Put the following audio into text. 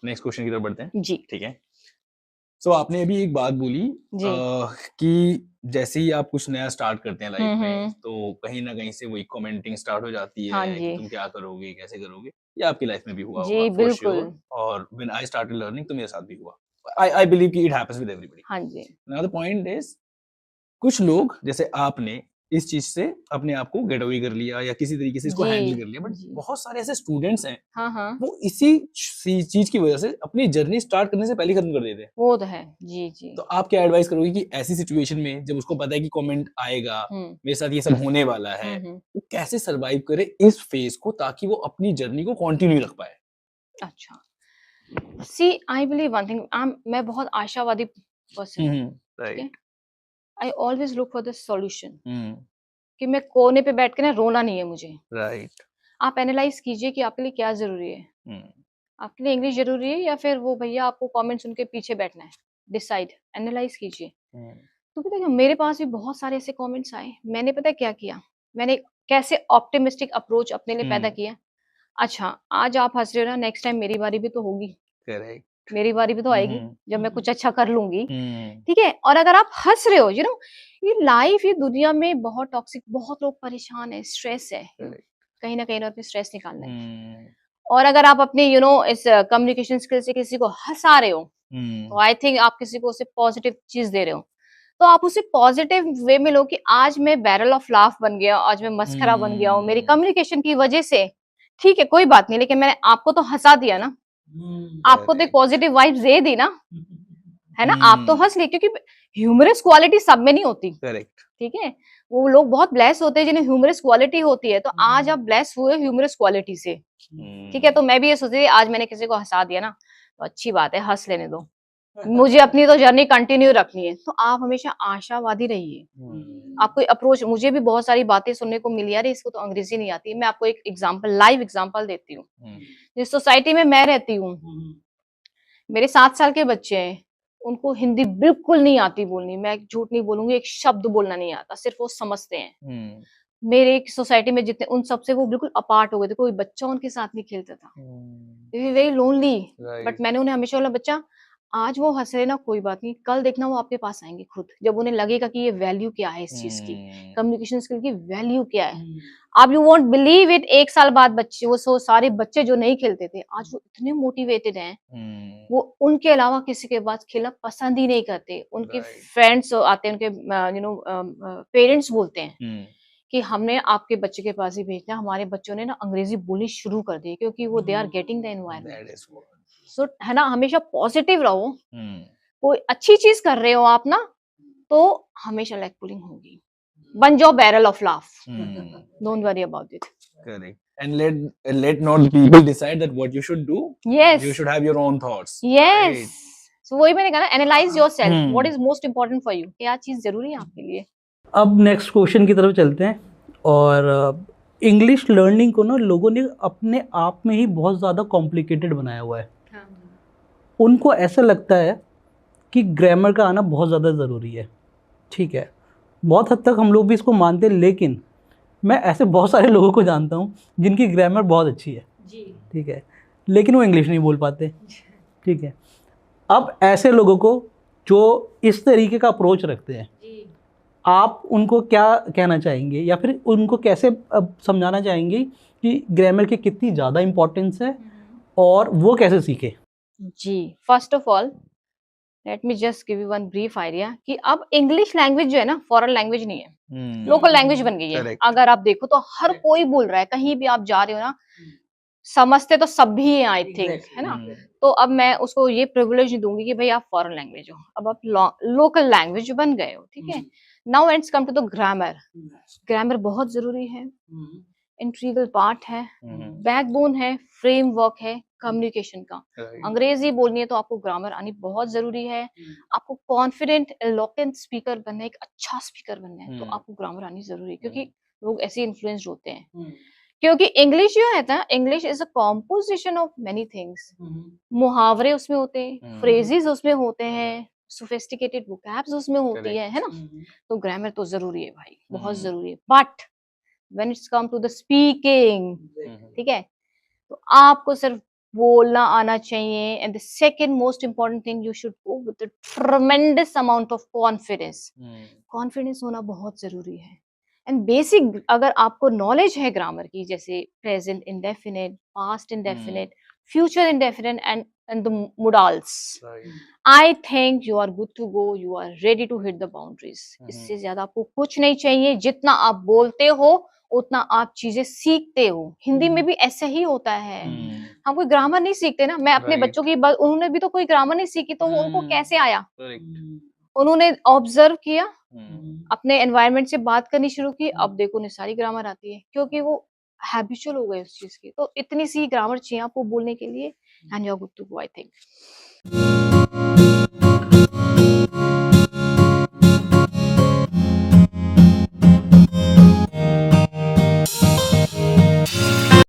Next question की तरफ बढ़ते हैं। जी ठीक है। सो आपने अभी एक बात बोली जी कि जैसे ही आप कुछ नया स्टार्ट करते हैं लाइफ में, हम्म। तो कहीं ना कहीं से वही कमेंटिंग स्टार्ट हो जाती हाँ है कि जी तुम क्या करोगे, कैसे करोगे। ये आपकी लाइफ में भी हुआ जी होगा फॉर बिल्कुल। श्योर, और व्हेन आई स्टार्टेड लर्निंग तो मेरे साथ भी हुआ। आई बिलीव कि इट हैपेंस विद एवरीबॉडी। हाँ जी नाउ द पॉइंट इज, कुछ लोग जैसे आपने इस चीज से अपने आप को गेट अवे कर लिया या किसी तरीके से इसको जी हैंडल कर लिया, बट जी बहुत सारे ऐसे स्टूडेंट्स हैं हाँ हाँ वो इसी चीज की वजह से अपनी जर्नी स्टार्ट करने से पहले खत्म कर देते हैं। वो तो है। जी जी तो आप क्या एडवाइस करोगे कि ऐसी सिचुएशन में जब उसको पता है कि कमेंट आएगा, हम्म मेरे साथ ये सब होने वाला है, हम्म। वो कैसे सरवाइव करे इस फेज को ताकि वो अपनी जर्नी को कंटिन्यू रख पाए? अच्छा, see I believe one thing, मैं बहुत आशावादी पर्सन हूँ। ठीक है, right. I always look for the solution. Hmm. कि मैं कोने पे बैठ के ना रोना नहीं है मुझे। राइट। आप एनालाइज कीजिए कि आपके लिए क्या जरूरी है। हम्म। आपके लिए इंग्लिश जरूरी है या फिर वो भैया आपको कमेंट सुन के पीछे बैठना है। डिसाइड, एनालाइज कीजिए। हम्म। तो पता है क्या, मेरे पास भी बहुत सारे ऐसे कमेंट्स आए। मैंने पता है क्या किया, मैंने कैसे ऑप्टिमिस्टिक अप्रोच अपने लिए पैदा किया। अच्छा, आज आप हंस रहे हो ना, नेक्स्ट टाइम मेरी बारी भी तो होगी। करेक्ट। मेरी बारी भी तो आएगी हम्म। जब मैं कुछ अच्छा कर लूंगी। हम्म। ठीक है, और अगर आप हंस रहे हो, ये लाइफ, ये दुनिया में बहुत टॉक्सिक, बहुत लोग परेशान है, स्ट्रेस है, करेक्ट। कहीं ना कहीं अपने स्ट्रेस निकालना है। हम्म। और अगर आप अपने इस कम्युनिकेशन स्किल से किसी को हंसा रहे हो, तो हम्म। आई थिंक आप किसी को उसे पॉजिटिव चीज दे रहे हो। तो आप उसे पॉजिटिव वे में लो कि आज मैं बैरल ऑफ लाफ बन गया, आज मैं मस्खरा बन गया हूँ मेरी हम्म। कम्युनिकेशन की वजह से। ठीक है, कोई बात नहीं, लेकिन मैंने आपको तो हंसा दिया ना, आपको तो एक करेक्ट। पॉजिटिव वाइब्स दे दी ना, है ना। आप तो हम्म। हंस लिए, क्योंकि ह्यूमरस क्वालिटी सब में नहीं होती। करेक्ट। ठीक है, वो लोग बहुत ब्लेस होते हैं जिन्हें ह्यूमरस क्वालिटी होती है। तो आज आप ब्लेस हुए ह्यूमरस क्वालिटी से। ठीक है, तो मैं भी ये सोचती थी आज मैंने किसी को हंसा दिया ना, तो अच्छी बात है, हंस लेने दो, मुझे अपनी तो जर्नी कंटिन्यू रखनी है। तो आप हमेशा आशावादी रहिए। आपको अप्रोच, मुझे भी बहुत सारी बातें सुनने को मिली, यार इसको तो अंग्रेजी नहीं आती। मैं आपको एक एग्जांपल, लाइव एग्जांपल देती हूँ। जिस सोसाइटी में मैं रहती हूँ, मेरे 7 साल के बच्चे हैं, उनको हिंदी बिल्कुल नहीं आती बोलनी। मैं झूठ नहीं बोलूंगी, एक शब्द बोलना नहीं आता, सिर्फ वो समझते हैं। मेरे एक सोसाइटी में जितने, उन सबसे वो बिल्कुल अपार्ट हो गए थे, कोई बच्चा उनके साथ नहीं खेलता था। Very lonely. But right. मैंने उन्हें हमेशा बोला, बच्चा आज वो हंस रहे ना, कोई बात नहीं, कल देखना वो आपके पास आएंगे खुद, जब उन्हें लगेगा कि ये वैल्यू क्या है इस चीज की, कम्युनिकेशन स्किल की वैल्यू क्या है। आप यू वोंट बिलीव इट, 1 साल बाद बच्चे, वो सारे बच्चे जो नहीं खेलते थे, आज वो इतने मोटिवेटेड हैं। वो उनके अलावा किसी के पास खेलना पसंद ही नहीं करते। उनके राइट। फ्रेंड्स आते हैं, उनके पेरेंट्स बोलते हैं कि हमने आपके बच्चे के पास ही भेजना, हमारे बच्चों ने ना अंग्रेजी बोलनी शुरू कर दी, क्योंकि वो they are getting the environment. That is what. So है ना, हमेशा पॉजिटिव रहो। कोई अच्छी चीज कर रहे हो आप ना, तो हमेशा लेग पुलिंग होगी। बन जाओ barrel of laugh, don't worry about it. Correct. And let not people decide that what you should do. Yes You should have your own thoughts, yes, right? सो वही मैंने कहा ना, analyse yourself, what is most important for you, क्या चीज जरूरी है आपके लिए। अब नेक्स्ट क्वेश्चन की तरफ चलते हैं। और इंग्लिश लर्निंग को ना लोगों ने अपने आप में ही बहुत ज़्यादा कॉम्प्लिकेटेड बनाया हुआ है। उनको ऐसा लगता है कि ग्रामर का आना बहुत ज़्यादा ज़रूरी है। ठीक है, बहुत हद तक हम लोग भी इसको मानते हैं, लेकिन मैं ऐसे बहुत सारे लोगों को जानता हूँ जिनकी ग्रामर बहुत अच्छी है। ठीक है, लेकिन वो इंग्लिश नहीं बोल पाते। ठीक है, अब ऐसे लोगों को जो इस तरीके का अप्रोच रखते हैं, आप उनको क्या कहना चाहेंगे, या फिर उनको कैसे अब समझाना चाहेंगे कि ग्रामर की कितनी ज़्यादा इम्पोर्टेंस है और वो कैसे सीखे? जी, first of all let me just give you one brief idea कि अब इंग्लिश लैंग्वेज जो है ना, फॉरेन लैंग्वेज नहीं है, लोकल लैंग्वेज बन गई है। Correct. अगर आप देखो तो हर कोई बोल रहा है, कहीं भी आप जा रहे हो ना, समझते तो सब भी हैं आई थिंक, है ना। तो अब मैं उसको ये प्रिविलेज नहीं दूंगी कि भाई आप फॉरेन लैंग्वेज हो, अब आप लोकल लैंग्वेज बन गए हो। ठीक है, now it's come to the grammar. Grammar बहुत जरूरी है, इंटीग्रल पार्ट है, बैकबोन है, फ्रेमवर्क है कम्युनिकेशन का। Right. अंग्रेजी बोलनी है तो आपको ग्रामर आनी बहुत जरूरी है। आपको कॉन्फिडेंट एलोक्वेंट स्पीकर बनना है, एक अच्छा स्पीकर बनना है, तो आपको ग्रामर आनी जरूरी है, क्योंकि लोग ऐसे इन्फ्लुएंस्ड होते हैं। क्योंकि इंग्लिश जो है ना, English is a composition of many things. मुहावरे उसमें होते हैं, फ्रेजेस उसमें होते हैं, सोफिस्टिकेटेड वोकैब्स उसमें होती है ना। तो ग्रामर तो जरूरी है भाई, बहुत जरूरी है। But when it's come to the speaking, ठीक है, तो आपको सिर्फ बोलना आना चाहिए, and the second most important thing, you should go with tremendous amount of confidence. Confidence होना बहुत जरूरी है। एंड बेसिक अगर आपको नॉलेज है ग्रामर की, जैसे present indefinite, past indefinite, future indefinite and the modals, I think you are good to go, you are ready to hit the boundaries. इससे ज्यादा आपको कुछ नहीं चाहिए। जितना आप बोलते हो उतना आप चीजें सीखते हो। हिंदी में भी ऐसे ही होता है। हम कोई ग्रामर नहीं सीखते ना। मैं अपने बच्चों की बात, उन्होंने भी तो कोई ग्रामर नहीं सीखी, तो वो उनको कैसे आया? उन्होंने ऑब्जर्व किया, अपने एनवायरनमेंट से बात करनी शुरू की, अब देखो उन्हें सारी ग्रामर आती है, क्योंकि वो हैबिचुअल हो गए उस चीज की। तो इतनी सी ग्रामर चाहिए आपको बोलने के लिए, and you are good to go, I think.